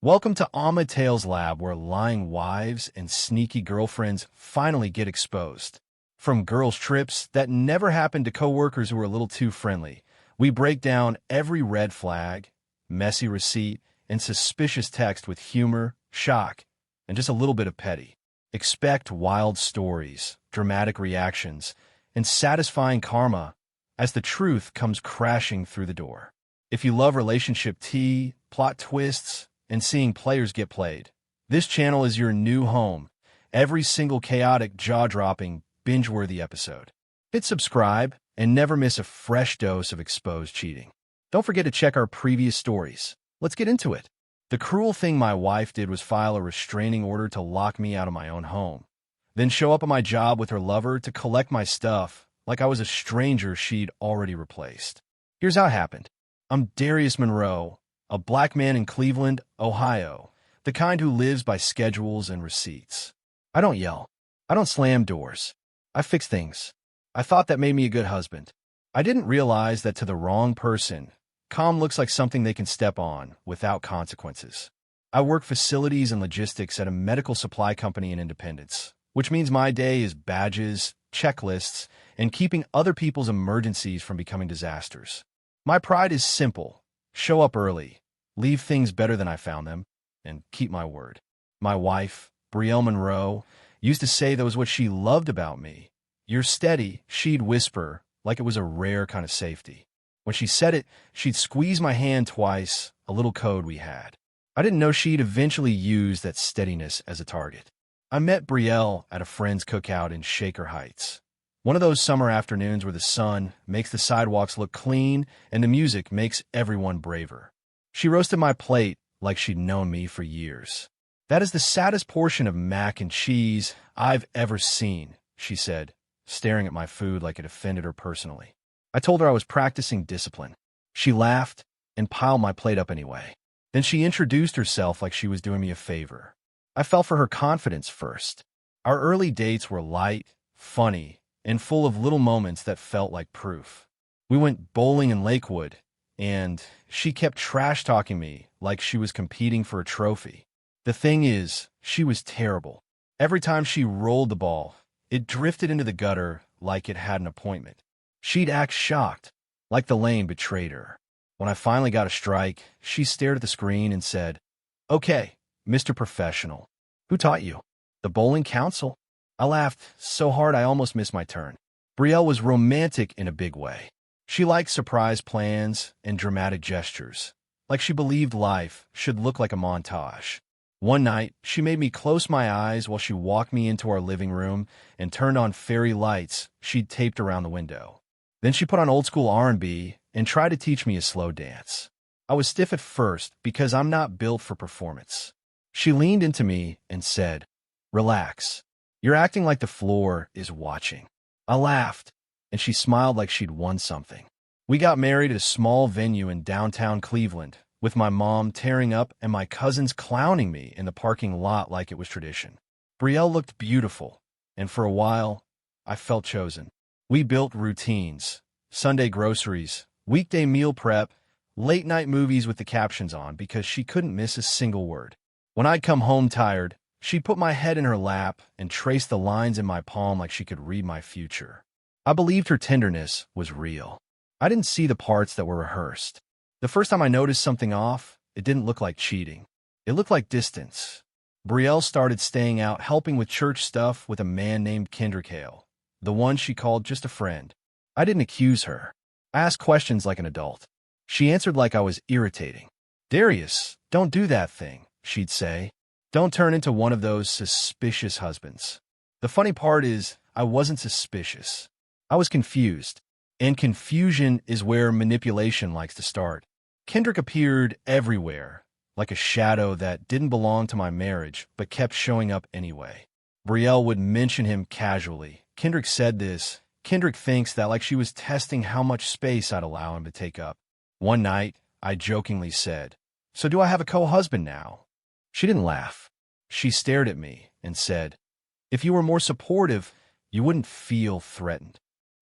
Welcome to Amma Tales Lab, where lying wives and sneaky girlfriends finally get exposed. From girls' trips that never happened to coworkers who were a little too friendly, we break down every red flag, messy receipt, and suspicious text with humor, shock, and just a little bit of petty. Expect wild stories, dramatic reactions, and satisfying karma as the truth comes crashing through the door. If you love relationship tea, plot twists, and seeing players get played, this channel is your new home. Every single chaotic, jaw-dropping, binge-worthy episode. Hit subscribe and never miss a fresh dose of exposed cheating. Don't forget to check our previous stories. Let's get into it. The cruel thing my wife did was file a restraining order to lock me out of my own home, then show up at my job with her lover to collect my stuff like I was a stranger she'd already replaced. Here's how it happened. I'm Darius Monroe, a black man in Cleveland, Ohio, the kind who lives by schedules and receipts. I don't yell. I don't slam doors. I fix things. I thought that made me a good husband. I didn't realize that to the wrong person, calm looks like something they can step on without consequences. I work facilities and logistics at a medical supply company in Independence, which means my day is badges, checklists, and keeping other people's emergencies from becoming disasters. My pride is simple. Show up early, leave things better than I found them, and keep my word. My wife, Briel Monroe, used to say that was what she loved about me. You're steady, she'd whisper, like it was a rare kind of safety. When she said it, she'd squeeze my hand twice, a little code we had. I didn't know she'd eventually use that steadiness as a target. I met Briel at a friend's cookout in Shaker Heights. One of those summer afternoons where the sun makes the sidewalks look clean and the music makes everyone braver. She roasted my plate like she'd known me for years. "That is the saddest portion of mac and cheese I've ever seen," she said, staring at my food like it offended her personally. I told her I was practicing discipline. She laughed and piled my plate up anyway. Then she introduced herself like she was doing me a favor. I fell for her confidence first. Our early dates were light, funny, and full of little moments that felt like proof. We went bowling in Lakewood, and she kept trash-talking me like she was competing for a trophy. The thing is, she was terrible. Every time she rolled the ball, it drifted into the gutter like it had an appointment. She'd act shocked, like the lane betrayed her. When I finally got a strike, she stared at the screen and said, "Okay, Mr. Professional. Who taught you?" "The bowling council." I laughed so hard I almost missed my turn. Briel was romantic in a big way. She liked surprise plans and dramatic gestures, like she believed life should look like a montage. One night, she made me close my eyes while she walked me into our living room and turned on fairy lights she'd taped around the window. Then she put on old-school R&B and tried to teach me a slow dance. I was stiff at first because I'm not built for performance. She leaned into me and said, "Relax. You're acting like the floor is watching." I laughed, and she smiled like she'd won something. We got married at a small venue in downtown Cleveland, with my mom tearing up and my cousins clowning me in the parking lot like it was tradition. Brielle looked beautiful, and for a while, I felt chosen. We built routines, Sunday groceries, weekday meal prep, late-night movies with the captions on because she couldn't miss a single word. When I'd come home tired, she'd put my head in her lap and trace the lines in my palm like she could read my future. I believed her tenderness was real. I didn't see the parts that were rehearsed. The first time I noticed something off, it didn't look like cheating. It looked like distance. Brielle started staying out helping with church stuff with a man named Kendrick Hale, the one she called just a friend. I didn't accuse her. I asked questions like an adult. She answered like I was irritating. "Darius, don't do that thing," she'd say. "Don't turn into one of those suspicious husbands." The funny part is, I wasn't suspicious. I was confused. And confusion is where manipulation likes to start. Kendrick appeared everywhere, like a shadow that didn't belong to my marriage, but kept showing up anyway. Brielle would mention him casually. "Kendrick said this. Kendrick thinks that," like she was testing how much space I'd allow him to take up. One night, I jokingly said, "So do I have a co-husband now?" She didn't laugh. She stared at me and said, "If you were more supportive, you wouldn't feel threatened."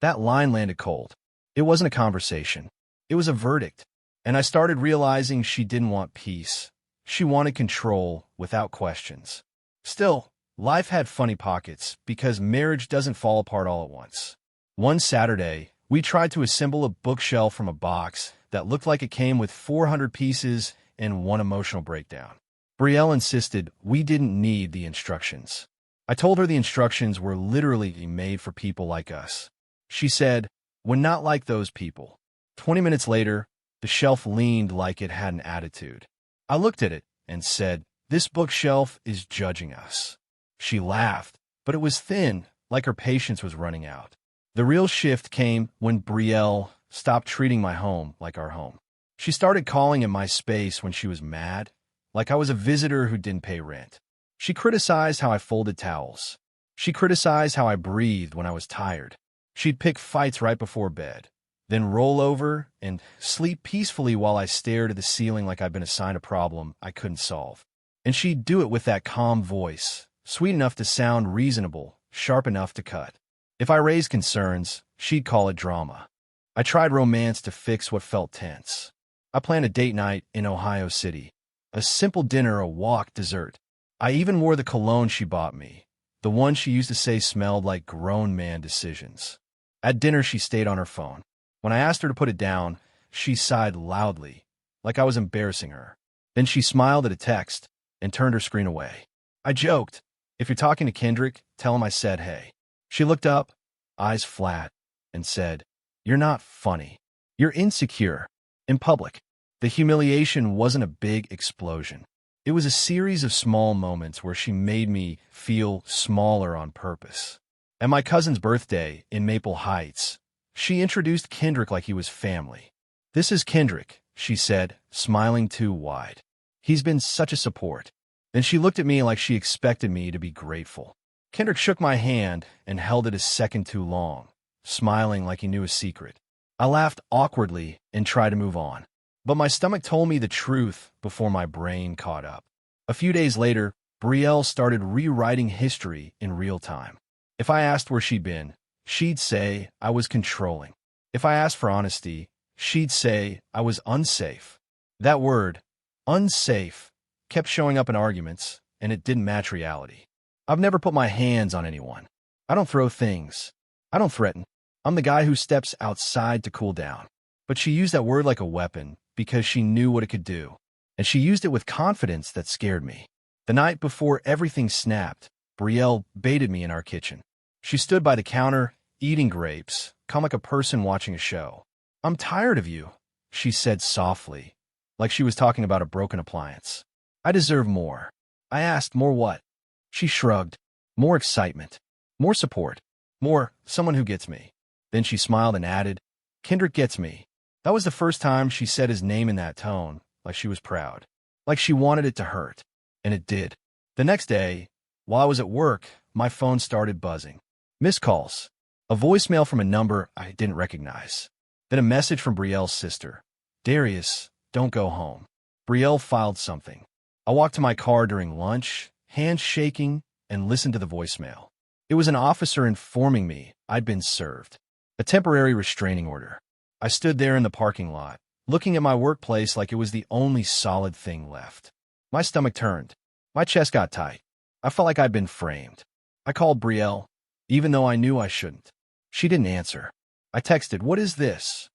That line landed cold. It wasn't a conversation. It was a verdict. And I started realizing she didn't want peace. She wanted control without questions. Still, life had funny pockets because marriage doesn't fall apart all at once. One Saturday, we tried to assemble a bookshelf from a box that looked like it came with 400 pieces and one emotional breakdown. Briel insisted we didn't need the instructions. I told her the instructions were literally made for people like us. She said, "We're not like those people." 20 minutes later, the shelf leaned like it had an attitude. I looked at it and said, "This bookshelf is judging us." She laughed, but it was thin, like her patience was running out. The real shift came when Briel stopped treating my home like our home. She started calling it my space when she was mad, like I was a visitor who didn't pay rent. She criticized how I folded towels. She criticized how I breathed when I was tired. She'd pick fights right before bed, then roll over and sleep peacefully while I stared at the ceiling like I'd been assigned a problem I couldn't solve. And she'd do it with that calm voice, sweet enough to sound reasonable, sharp enough to cut. If I raised concerns, she'd call it drama. I tried romance to fix what felt tense. I planned a date night in Ohio City. A simple dinner, a walk, dessert. I even wore the cologne she bought me, the one she used to say smelled like grown man decisions. At dinner, she stayed on her phone. When I asked her to put it down, she sighed loudly, like I was embarrassing her. Then she smiled at a text and turned her screen away. I joked, "If you're talking to Kendrick, tell him I said hey." She looked up, eyes flat, and said, "You're not funny. You're insecure." In public. The humiliation wasn't a big explosion. It was a series of small moments where she made me feel smaller on purpose. At my cousin's birthday in Maple Heights, she introduced Kendrick like he was family. "This is Kendrick," she said, smiling too wide. "He's been such a support." Then she looked at me like she expected me to be grateful. Kendrick shook my hand and held it a second too long, smiling like he knew a secret. I laughed awkwardly and tried to move on. But my stomach told me the truth before my brain caught up. A few days later, Briel started rewriting history in real time. If I asked where she'd been, she'd say I was controlling. If I asked for honesty, she'd say I was unsafe. That word, unsafe, kept showing up in arguments, and it didn't match reality. I've never put my hands on anyone. I don't throw things. I don't threaten. I'm the guy who steps outside to cool down. But she used that word like a weapon because she knew what it could do. And she used it with confidence that scared me. The night before everything snapped, Briel baited me in our kitchen. She stood by the counter, eating grapes, calm like a person watching a show. "I'm tired of you," she said softly, like she was talking about a broken appliance. "I deserve more." I asked, "More what?" She shrugged. "More excitement. More support. More someone who gets me." Then she smiled and added, "Kendrick gets me." That was the first time she said his name in that tone, like she was proud, like she wanted it to hurt. And it did. The next day, while I was at work, my phone started buzzing. Missed calls. A voicemail from a number I didn't recognize. Then a message from Briel's sister. "Darius, don't go home." Briel filed something. I walked to my car during lunch, hands shaking, and listened to the voicemail. It was an officer informing me I'd been served. A temporary restraining order. I stood there in the parking lot, looking at my workplace like it was the only solid thing left. My stomach turned. My chest got tight. I felt like I'd been framed. I called Briel, even though I knew I shouldn't. She didn't answer. I texted, "What is this?"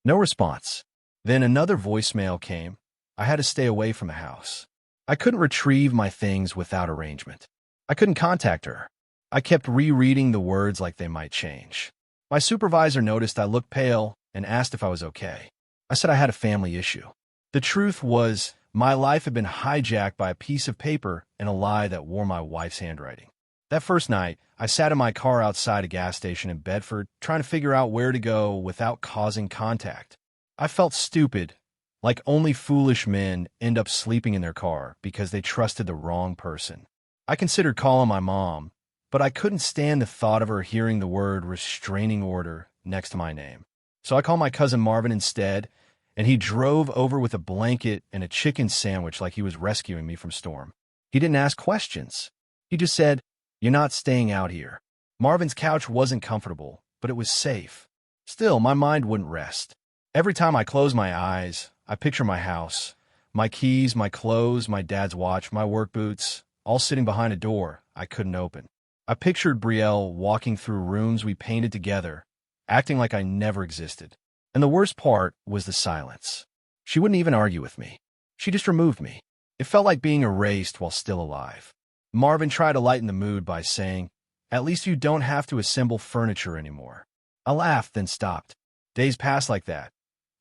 No response. Then another voicemail came. I had to stay away from the house. I couldn't retrieve my things without arrangement. I couldn't contact her. I kept rereading the words like they might change. My supervisor noticed I looked pale and asked if I was okay. I said I had a family issue. The truth was, my life had been hijacked by a piece of paper and a lie that wore my wife's handwriting. That first night, I sat in my car outside a gas station in Bedford, trying to figure out where to go without causing contact. I felt stupid, like only foolish men end up sleeping in their car because they trusted the wrong person. I considered calling my mom, but I couldn't stand the thought of her hearing the word restraining order next to my name. So I called my cousin Marvin instead, and he drove over with a blanket and a chicken sandwich like he was rescuing me from storm. He didn't ask questions. He just said, "You're not staying out here." Marvin's couch wasn't comfortable, but it was safe. Still, my mind wouldn't rest. Every time I closed my eyes, I picture my house, My keys, my clothes, my dad's watch, my work boots, all sitting behind a door I couldn't open. I pictured Briel walking through rooms we painted together, acting like I never existed. And the worst part was the silence. She wouldn't even argue with me. She just removed me. It felt like being erased while still alive. Marvin tried to lighten the mood by saying, "At least you don't have to assemble furniture anymore." I laughed, then stopped. Days passed like that.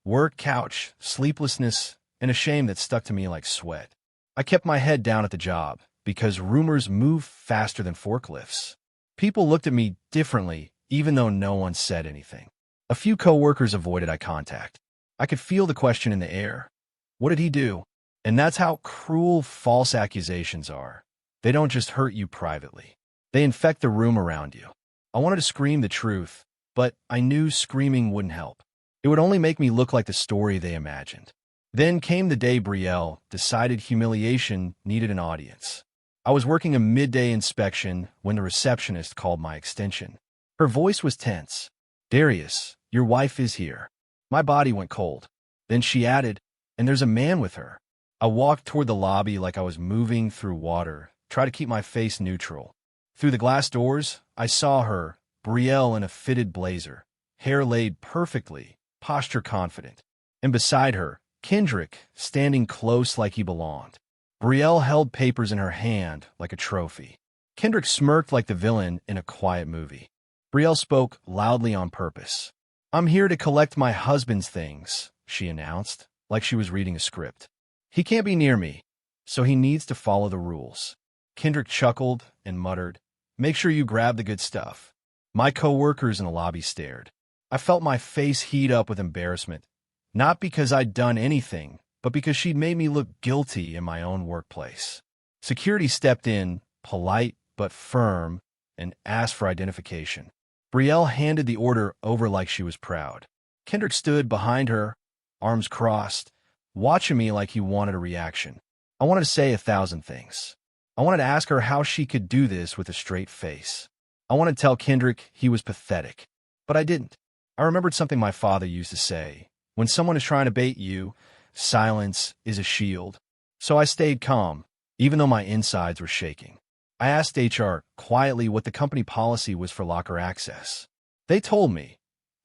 Work, couch, sleeplessness, and a shame that stuck to me like sweat. I kept my head down at the job, because rumors move faster than forklifts. People looked at me differently, even though no one said anything. A few coworkers avoided eye contact. I could feel the question in the air. What did he do? And that's how cruel false accusations are. They don't just hurt you privately. They infect the room around you. I wanted to scream the truth, but I knew screaming wouldn't help. It would only make me look like the story they imagined. Then came the day Briel decided Humiliation needed an audience. I was working a midday inspection when the receptionist called my extension. Her voice was tense. "Darius, your wife is here." My body went cold. Then she added, "And there's a man with her." I walked toward the lobby like I was moving through water, tried to keep my face neutral. Through the glass doors, I saw her, Briel in a fitted blazer, hair laid perfectly, posture confident. And beside her, Kendrick, standing close like he belonged. Briel held papers in her hand like a trophy. Kendrick smirked like the villain in a quiet movie. Briel spoke loudly on purpose. "I'm here to collect my husband's things," she announced, like she was reading a script. "He can't be near me, so he needs to follow the rules." Kendrick chuckled and muttered, "Make sure you grab the good stuff." My coworkers in the lobby stared. I felt my face heat up with embarrassment, not because I'd done anything, but because she'd made me look guilty in my own workplace. Security stepped in, polite but firm, and asked for identification. Briel handed the order over like she was proud. Kendrick stood behind her, arms crossed, watching me like he wanted a reaction. I wanted to say 1,000 things. I wanted to ask her how she could do this with a straight face. I wanted to tell Kendrick he was pathetic, but I didn't. I remembered something my father used to say. When someone is trying to bait you, silence is a shield. So I stayed calm, even though my insides were shaking. I asked HR quietly what the company policy was for locker access. They told me,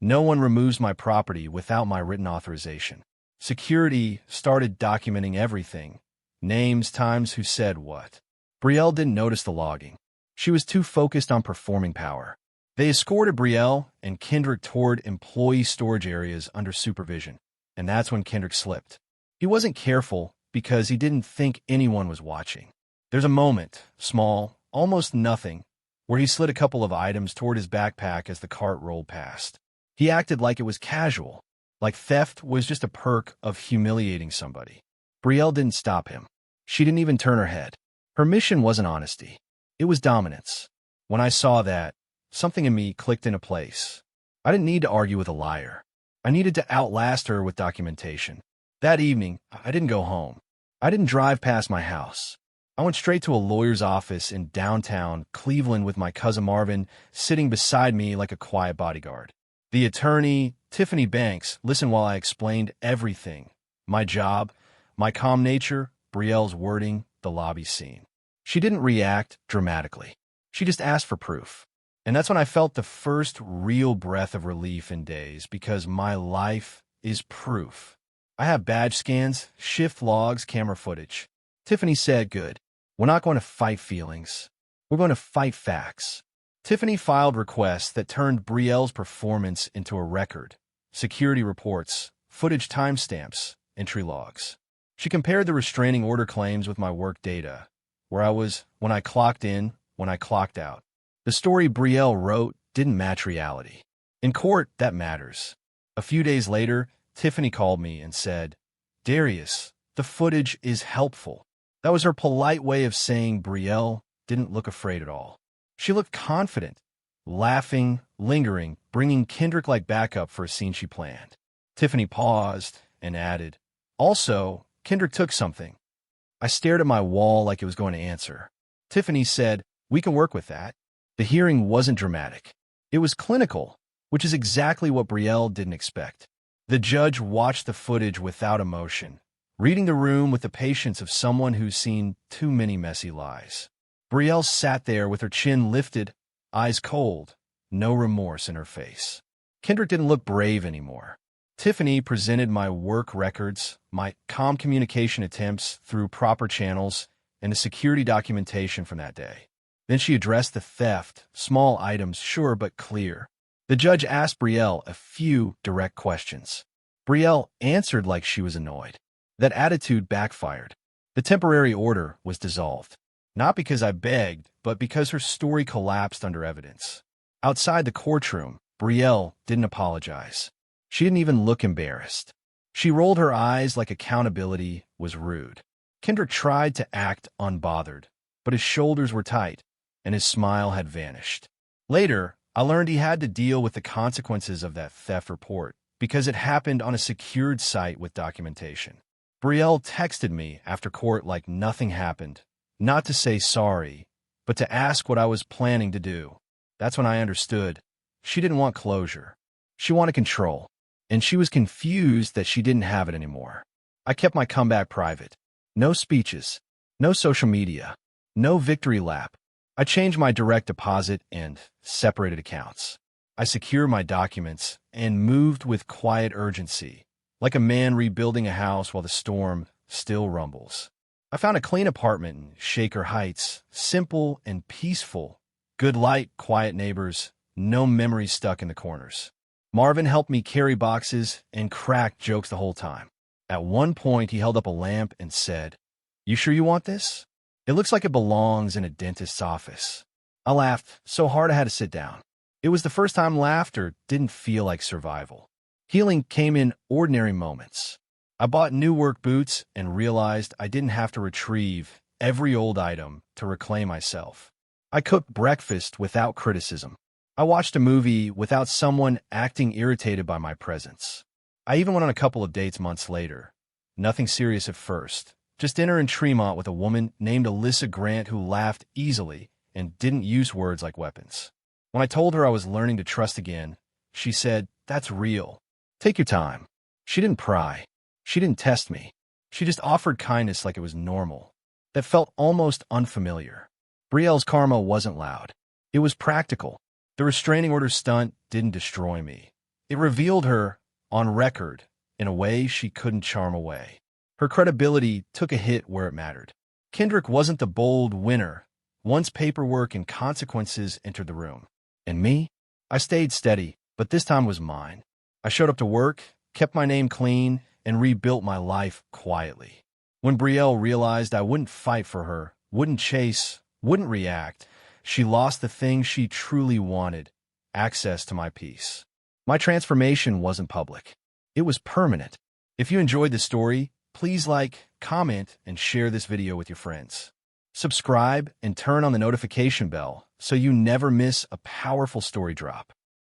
"No one removes my property without my written authorization." Security started documenting everything. Names, times, who said what. Briel didn't notice the logging. She was too focused on performing power. They escorted Briel and Kendrick toward employee storage areas under supervision, and that's when Kendrick slipped. He wasn't careful because he didn't think anyone was watching. There's a moment, small, almost nothing, where he slid a couple of items toward his backpack as the cart rolled past. He acted like it was casual, like theft was just a perk of humiliating somebody. Briel didn't stop him. She didn't even turn her head. Her mission wasn't honesty. It was dominance. When I saw that, something in me clicked into place. I didn't need to argue with a liar. I needed to outlast her with documentation. That evening, I didn't go home. I didn't drive past my house. I went straight to a lawyer's office in downtown Cleveland with my cousin Marvin sitting beside me like a quiet bodyguard. The attorney, Tiffany Banks, listened while I explained everything. My job, my calm nature, Briel's wording, the lobby scene. She didn't react dramatically. She just asked for proof. And that's when I felt the first real breath of relief in days, because my life is proof. I have badge scans, shift logs, camera footage. Tiffany said, "Good. We're not going to fight feelings. We're going to fight facts." Tiffany filed requests that turned Briel's performance into a record. Security reports, footage timestamps, entry logs. She compared the restraining order claims with my work data, where I was when I clocked in, when I clocked out. The story Briel wrote didn't match reality. In court, that matters. A few days later, Tiffany called me and said, "Darius, the footage is helpful." That was her polite way of saying Briel didn't look afraid at all. She looked confident, laughing, lingering, bringing Kendrick like backup for a scene she planned. Tiffany paused and added, "Also, Kendrick took something." I stared at my wall like it was going to answer. Tiffany said, "We can work with that." The hearing wasn't dramatic. It was clinical, which is exactly what Briel didn't expect. The judge watched the footage without emotion, reading the room with the patience of someone who's seen too many messy lies. Briel sat there with her chin lifted, eyes cold, no remorse in her face. Kendrick didn't look brave anymore. Tiffany presented my work records, my comm communication attempts through proper channels, and the security documentation from that day. Then she addressed the theft, small items, sure but clear. The judge asked Briel a few direct questions. Briel answered like she was annoyed. That attitude backfired. The temporary order was dissolved. Not because I begged, but because her story collapsed under evidence. Outside the courtroom, Briel didn't apologize. She didn't even look embarrassed. She rolled her eyes like accountability was rude. Kendrick tried to act unbothered, but his shoulders were tight, and his smile had vanished. Later, I learned he had to deal with the consequences of that theft report because it happened on a secured site with documentation. Briel texted me after court like nothing happened, not to say sorry, but to ask what I was planning to do. That's when I understood. She didn't want closure. She wanted control, and she was confused that she didn't have it anymore. I kept my comeback private. No speeches, no social media, no victory lap. I changed my direct deposit and separated accounts. I secured my documents and moved with quiet urgency, like a man rebuilding a house while the storm still rumbles. I found a clean apartment in Shaker Heights, simple and peaceful. Good light, quiet neighbors, no memories stuck in the corners. Marvin helped me carry boxes and crack jokes the whole time. At one point, he held up a lamp and said, "You sure you want this? It looks like it belongs in a dentist's office." I laughed so hard I had to sit down. It was the first time laughter didn't feel like survival. Healing came in ordinary moments. I bought new work boots and realized I didn't have to retrieve every old item to reclaim myself. I cooked breakfast without criticism. I watched a movie without someone acting irritated by my presence. I even went on a couple of dates months later. Nothing serious at first. Just dinner in Tremont with a woman named Alyssa Grant who laughed easily and didn't use words like weapons. When I told her I was learning to trust again, she said, "That's real. Take your time." She didn't pry. She didn't test me. She just offered kindness like it was normal. That felt almost unfamiliar. Brielle's karma wasn't loud. It was practical. The restraining order stunt didn't destroy me. It revealed her, on record, in a way she couldn't charm away. Her credibility took a hit where it mattered. Kendrick wasn't the bold winner once paperwork and consequences entered the room. And me? I stayed steady, but this time was mine. I showed up to work, kept my name clean, and rebuilt my life quietly. When Brielle realized I wouldn't fight for her, wouldn't chase, wouldn't react, she lost the thing she truly wanted, access to my peace. My transformation wasn't public. It was permanent. If you enjoyed this story, please like, comment, and share this video with your friends. Subscribe and turn on the notification bell so you never miss a powerful story drop.